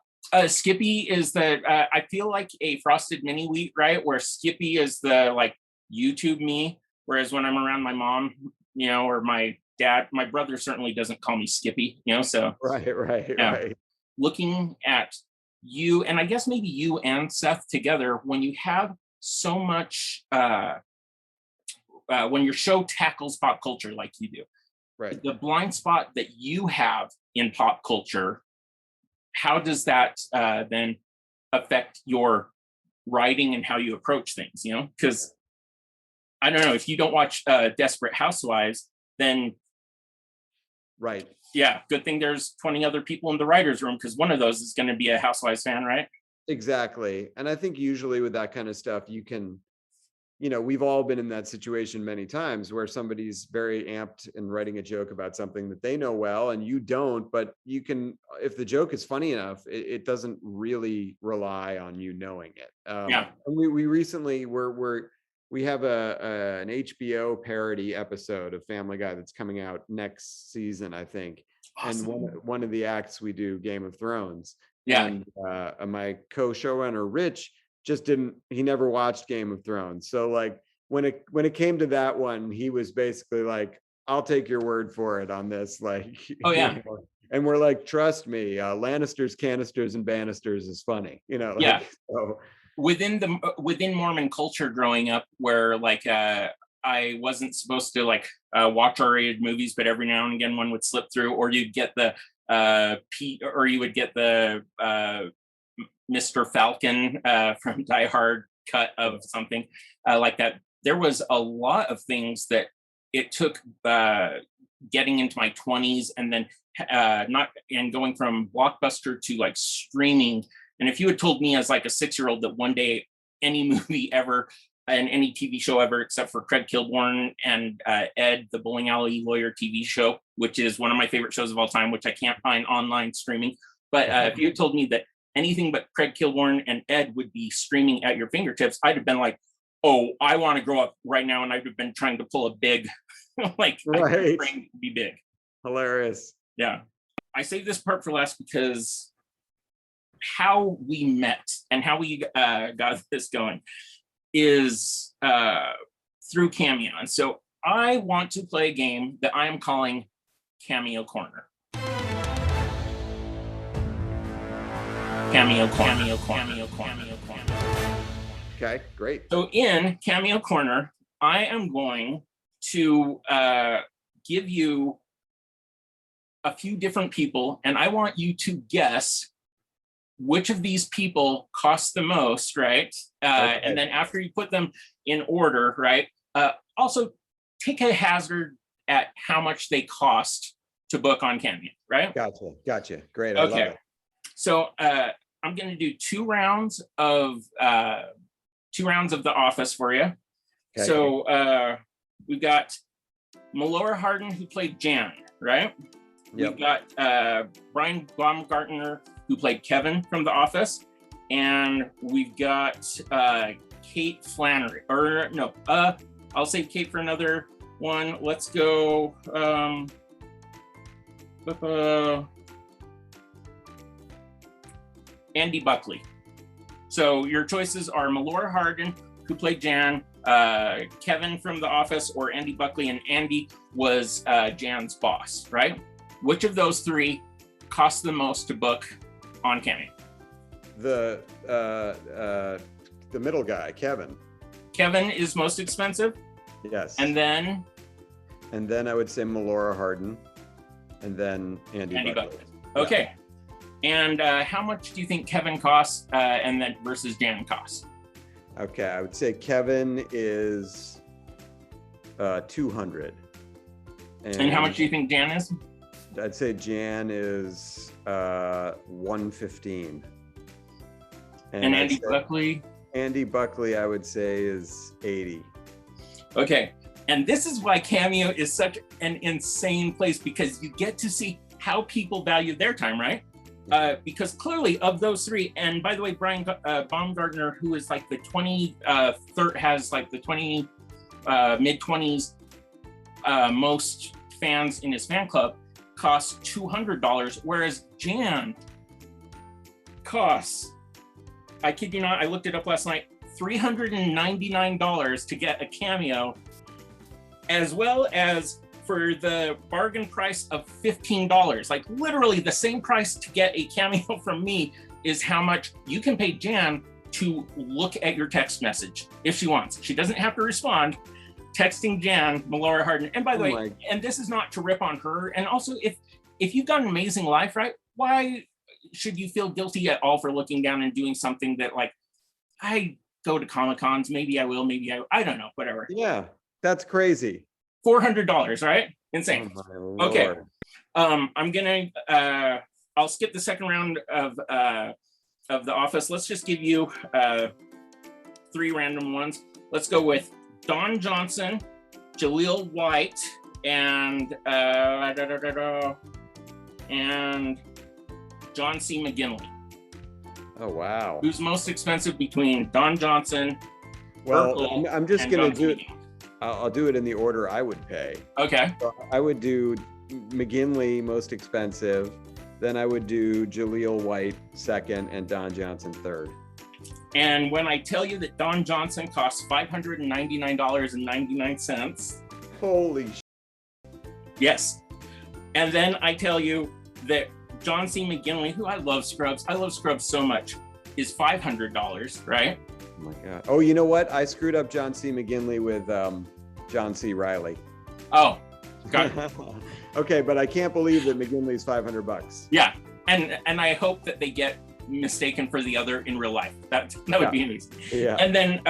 Skippy is the, I feel like a frosted mini wheat, right? Where Skippy is the like YouTube me. Whereas when I'm around my mom, you know, or my dad, my brother certainly doesn't call me Skippy, you know, so. Right. Looking at you, and I guess maybe you and Seth together, when you have so much, when your show tackles pop culture like you do, right? The blind spot that you have in pop culture, how does that then affect your writing and how you approach things, you know? Because I don't know, if you don't watch Desperate Housewives, then right. Yeah, good thing there's 20 other people in the writer's room, because one of those is going to be a Housewives fan, right? Exactly. And I think usually with that kind of stuff, you can, you know, we've all been in that situation many times where somebody's very amped in writing a joke about something that they know well and you don't, but you can, if the joke is funny enough, it doesn't really rely on you knowing it. We recently we have an HBO parody episode of Family Guy that's coming out next season, I think. Awesome. And one of the acts we do Game of Thrones. Yeah. And my co-showrunner Rich he never watched Game of Thrones. So like when it came to that one, he was basically like, I'll take your word for it on this. Like, oh yeah. You know? And we're like, trust me, Lannisters, Cannisters, and Bannisters is funny, you know. Like, yeah. So. Within Mormon culture growing up, where like I wasn't supposed to like watch R-rated movies, but every now and again one would slip through, or you'd get the Pete, or you would get the Mr. Falcon from Die Hard cut of something like that. There was a lot of things that it took getting into my 20s, and then going from Blockbuster to like streaming. And if you had told me as like a 6-year-old that one day any movie ever and any TV show ever, except for Craig Kilborn and Ed, the bowling alley lawyer TV show, which is one of my favorite shows of all time, which I can't find online streaming. But if you had told me that anything but Craig Kilborn and Ed would be streaming at your fingertips, I'd have been like, oh, I want to grow up right now. And I'd have been trying to pull a big, like, right. Be big. Hilarious. Yeah. I saved this part for last because how we met and how we got this going is through Cameo. And so I want to play a game that I am calling Cameo Corner. Cameo Corner. Okay, great. So in Cameo Corner, I am going to give you a few different people, and I want you to guess which of these people cost the most, right? Okay. And then after you put them in order, right? Also take a hazard at how much they cost to book on Cameo, right? Gotcha. Great. I love it. So I'm going to do 2 rounds of The Office for you. Okay. So we've got Melora Hardin, who played Jan, right? Yep. We've got Brian Baumgartner, who played Kevin from The Office, and we've got Kate Flannery. Or no, I'll save Kate for another one. Let's go. Andy Buckley. So your choices are Melora Hardin, who played Jan, Kevin from The Office, or Andy Buckley, and Andy was Jan's boss, right? Which of those three cost the most to book on Cameo? The middle guy, Kevin. Kevin is most expensive? Yes. And then I would say Melora Hardin, and then Andy Buckley. Okay. And how much do you think Kevin costs and then versus Jan costs? Okay, I would say Kevin is $200. And how much do you think Jan is? I'd say Jan is $115. And Andy Buckley? Andy Buckley, I would say, is $80. Okay. And this is why Cameo is such an insane place, because you get to see how people value their time, right? Because clearly of those three, and by the way, Brian Baumgartner, who is like the has like the mid-20s most fans in his fan club, costs $200, whereas Jan costs, I kid you not, I looked it up last night, $399 to get a Cameo, as well as for the bargain price of $15. Like literally the same price to get a Cameo from me is how much you can pay Jan to look at your text message if she wants. She doesn't have to respond. Texting Jan, Melora Hardin. And by the way, and this is not to rip on her. And also if you've got an amazing life, right? Why should you feel guilty at all for looking down and doing something that, like, I go to Comic-Cons, maybe I will, maybe I don't know, whatever. Yeah, that's crazy. $400, right? Insane. Oh, okay. I'm gonna I'll skip the second round of The Office. Let's just give you 3 random ones. Let's go with Don Johnson, Jaleel White, and John C. McGinley. Oh wow. Who's most expensive between Don Johnson? Well, Urkel, I'm just gonna do it. McGinley? I'll do it in the order I would pay. Okay. So I would do McGinley most expensive, then I would do Jaleel White second, and Don Johnson third. And when I tell you that Don Johnson costs $599.99. Holy yes. And then I tell you that John C. McGinley, who I love Scrubs so much, is $500, right? Oh my God. Oh, you know what? I screwed up John C. McGinley with John C. Reilly. Oh, got it. Okay, but I can't believe that McGinley's $500. Yeah, and I hope that they get mistaken for the other in real life. That would be amazing. Yeah. And then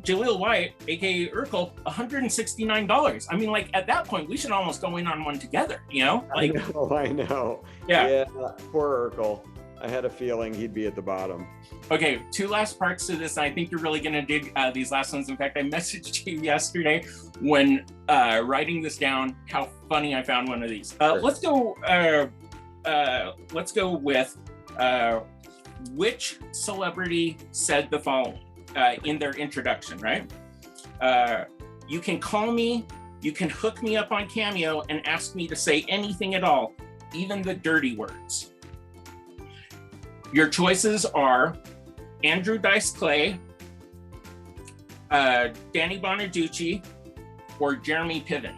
Jaleel White, aka Urkel, $169. I mean, like at that point, we should almost go in on one together. You know? Like, I know. Yeah. Poor Urkel. I had a feeling he'd be at the bottom. Okay, 2 last parts to this. I think you're really going to dig these last ones. In fact, I messaged you yesterday when writing this down how funny I found one of these. Sure. Let's go with which celebrity said the following in their introduction, right? You can call me, you can hook me up on Cameo and ask me to say anything at all, even the dirty words. Your choices are Andrew Dice Clay, Danny Bonaducci, or Jeremy Piven.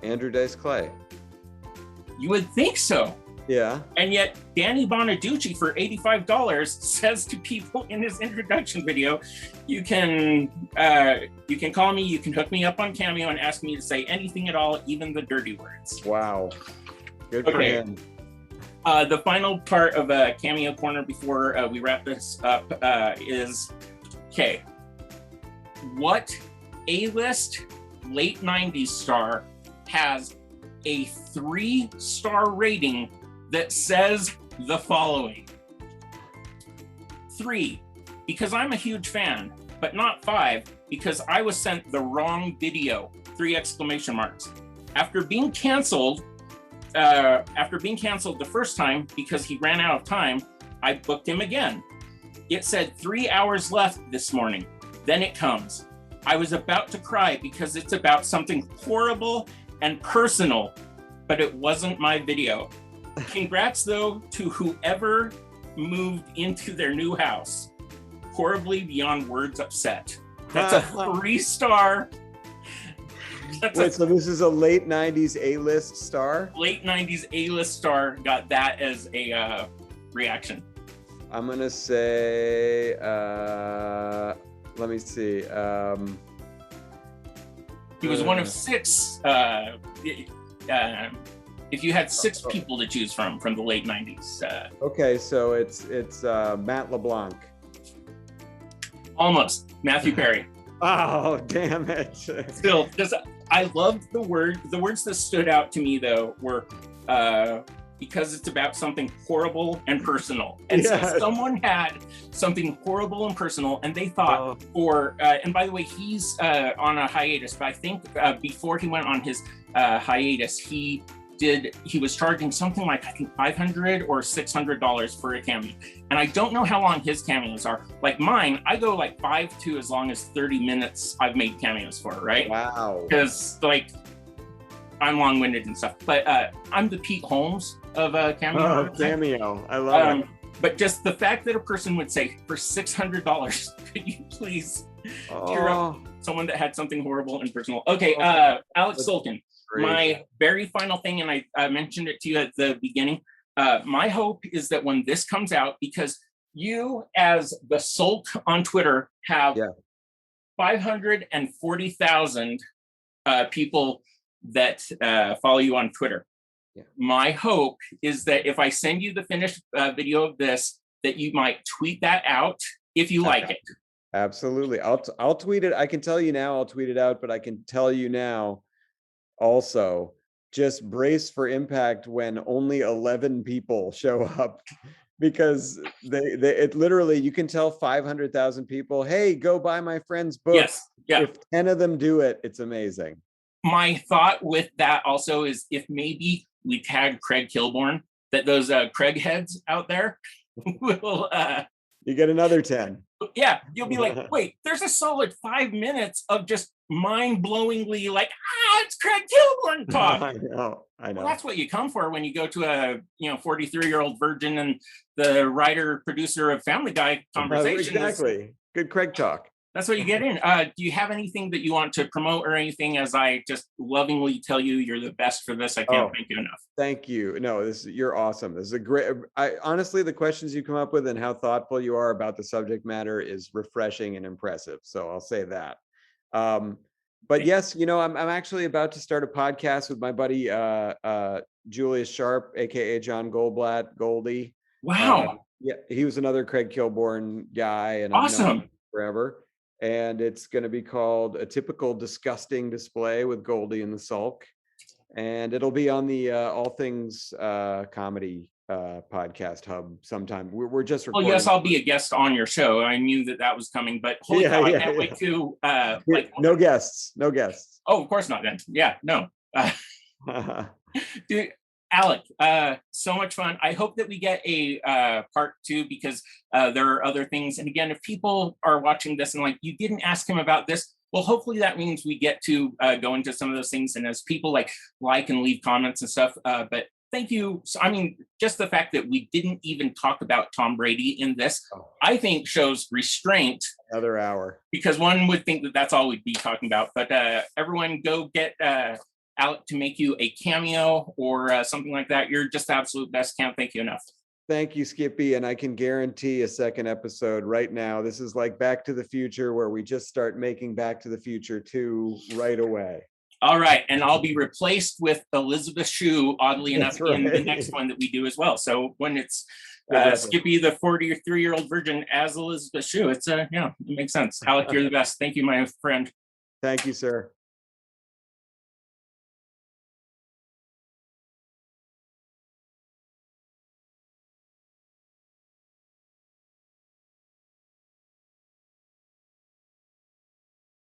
Andrew Dice Clay. You would think so. Yeah. And yet Danny Bonaducci for $85 says to people in his introduction video, you can call me, you can hook me up on Cameo and ask me to say anything at all, even the dirty words. Wow. Good for him. The final part of Cameo Corner before we wrap this up is, okay, what A-list late 90s star has a 3-star rating that says the following? 3, because I'm a huge fan, but not 5, because I was sent the wrong video, 3 exclamation marks. After being canceled the first time because he ran out of time, I booked him again. It said 3 hours left this morning. Then it comes. I was about to cry because it's about something horrible and personal, but it wasn't my video. Congrats, though, to whoever moved into their new house. Horribly beyond words upset. That's a 3-star. Wait, so this is a late 90s A-list star? Late 90s A-list star got that as a reaction. I'm going to say, let me see. He was one of 6. If you had 6 people to choose from the late 90s. Okay, so it's Matt LeBlanc. Almost. Matthew Perry. Oh, damn it. Still, because I loved the words that stood out to me, though, were because it's about something horrible and personal. And so someone had something horrible and personal, and they thought and by the way, he's on a hiatus, but I think before he went on his hiatus, he was charging something like, I think $500 or $600 for a cameo. And I don't know how long his cameos are. Like mine, I go like 5 to as long as 30 minutes I've made cameos for, right? Wow. Because like, I'm long-winded and stuff, but I'm the Pete Holmes of Cameo. Oh, Cameo, I love it. But just the fact that a person would say, for $600, could you please cheer up someone that had something horrible and personal? Okay, Alec Sulkin. Great. My very final thing, and I mentioned it to you at the beginning, my hope is that when this comes out, because you as the Sulk on Twitter have 540,000 people that follow you on Twitter. Yeah. My hope is that if I send you the finished video of this, that you might tweet that out if you like it. Absolutely. I'll tweet it. I can tell you now, I'll tweet it out, but I can tell you now also, just brace for impact when only 11 people show up, because it literally, you can tell 500,000 people, hey, go buy my friend's book. Yes. Yeah. If 10 of them do it, it's amazing. My thought with that also is if maybe we tag Craig Kilborn, that those Craig heads out there will you get another 10. Yeah, you'll be like, wait, there's a solid 5 minutes of just mind-blowingly like, it's Craig Kilborn talk. I know. Well, that's what you come for when you go to a 43-year-old virgin and the writer producer of Family Guy conversation. Exactly. Good Craig talk. That's what you get in. Do you have anything that you want to promote or anything, as I just lovingly tell you you're the best for this? I can't thank you enough. Thank you. No, you're awesome. This is a great, honestly, the questions you come up with and how thoughtful you are about the subject matter is refreshing and impressive. So I'll say that. But yes, I'm actually about to start a podcast with my buddy, Julius Sharp, AKA John Goldblatt, Goldie. Wow. Yeah. He was another Craig Kilborn guy, and awesome. I've known him forever. And it's going to be called A Typical Disgusting Display with Goldie and the Sulk. And it'll be on the All Things Comedy podcast hub sometime. We're just recording. Well, yes, I'll be a guest on your show. I knew that was coming, but holy cow, I can't wait to no guests. Oh, of course not then. Yeah, no. Dude, Alec, so much fun. I hope that we get a part 2, because there are other things. And again, if people are watching this and like, you didn't ask him about this, well, hopefully that means we get to go into some of those things. And as people like and leave comments and stuff, but thank you. So, I mean, just the fact that we didn't even talk about Tom Brady in this, I think shows restraint. Another hour. Because one would think that that's all we'd be talking about. But everyone go get Alec to make you a cameo or something like that. You're just the absolute best. Can't thank you enough. Thank you, Skippy. And I can guarantee a second episode right now. This is like Back to the Future, where we just start making Back to the Future 2 right away. All right. And I'll be replaced with Elizabeth Shue, oddly enough, in the next one that we do as well. So when it's Skippy, the 43-year-old virgin, as Elizabeth Shue, it's it makes sense. Alec, you're the best. Thank you, my friend. Thank you, sir.